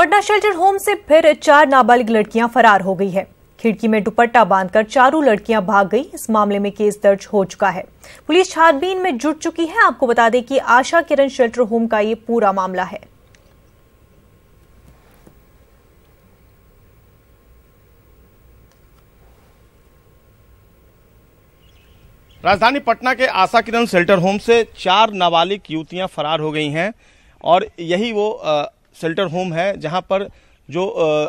Patna shelter home से फिर 4 नाबालिग लड़कियां फरार हो गई है। खिड़की में दुपट्टा बांधकर चारों लड़कियां भाग गई। इस मामले में केस दर्ज हो चुका है। पुलिस छानबीन में जुट चुकी है। आपको बता दें कि आशा किरण शेल्टर होम का ये पूरा मामला है। राजधानी पटना के आशा किरण शेल्टर होम से 4 नाबालिग युवतियां फरार हो गई हैं और यही वो शेल्टर होम है जहां पर जो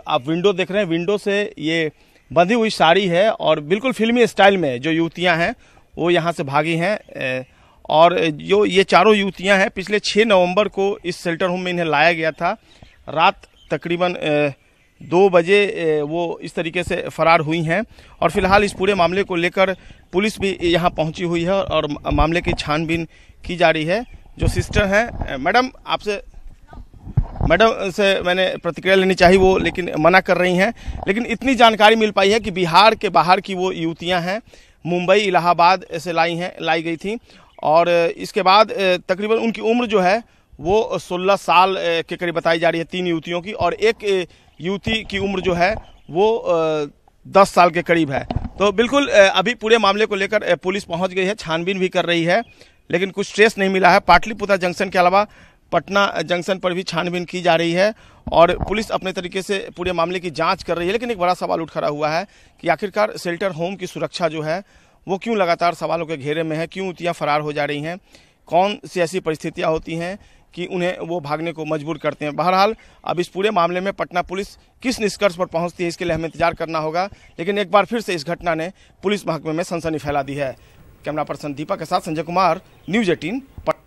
आप विंडो देख रहे हैं, विंडो से ये बंधी हुई साड़ी है और बिल्कुल फिल्मी स्टाइल में जो युवतियां हैं वो यहां से भागी हैं। और जो ये चारों युवतियां हैं, पिछले 6 नवंबर को इस शेल्टर होम में इन्हें लाया गया था। रात तकरीबन 2 बजे वो इस तरीके से फरार हुई हैं और फिलहाल इस पूरे मामले को लेकर पुलिस भी यहाँ पहुंची हुई है और मामले की छानबीन की जा रही है। जो सिस्टर हैं, मैडम से मैंने प्रतिक्रिया लेनी चाहिए, वो लेकिन मना कर रही हैं। लेकिन इतनी जानकारी मिल पाई है कि बिहार के बाहर की वो युवतियां हैं, मुंबई इलाहाबाद से लाई गई थी और इसके बाद तकरीबन उनकी उम्र जो है वो 16 साल के करीब बताई जा रही है 3 युवतियों की, और एक युवती की उम्र जो है वो 10 साल के करीब है। तो बिल्कुल अभी पूरे मामले को लेकर पुलिस पहुंच गई है, छानबीन भी कर रही है, लेकिन कुछ ट्रेस नहीं मिला है। पाटलिपुत्र जंक्शन के अलावा पटना जंक्शन पर भी छानबीन की जा रही है और पुलिस अपने तरीके से पूरे मामले की जांच कर रही है। लेकिन एक बड़ा सवाल उठ खड़ा हुआ है कि आखिरकार शेल्टर होम की सुरक्षा जो है वो क्यों लगातार सवालों के घेरे में है, क्यों युवतियां फरार हो जा रही हैं, कौन सी ऐसी परिस्थितियां होती हैं कि उन्हें वो भागने को मजबूर करते हैं। बहरहाल अब इस पूरे मामले में पटना पुलिस किस निष्कर्ष पर पहुंचती है, इसके लिए हमें इंतजार करना होगा। लेकिन एक बार फिर से इस घटना ने पुलिस महकमे में सनसनी फैला दी है। कैमरा पर्सन दीपक के साथ संजय कुमार, न्यूज़ 18 पटना।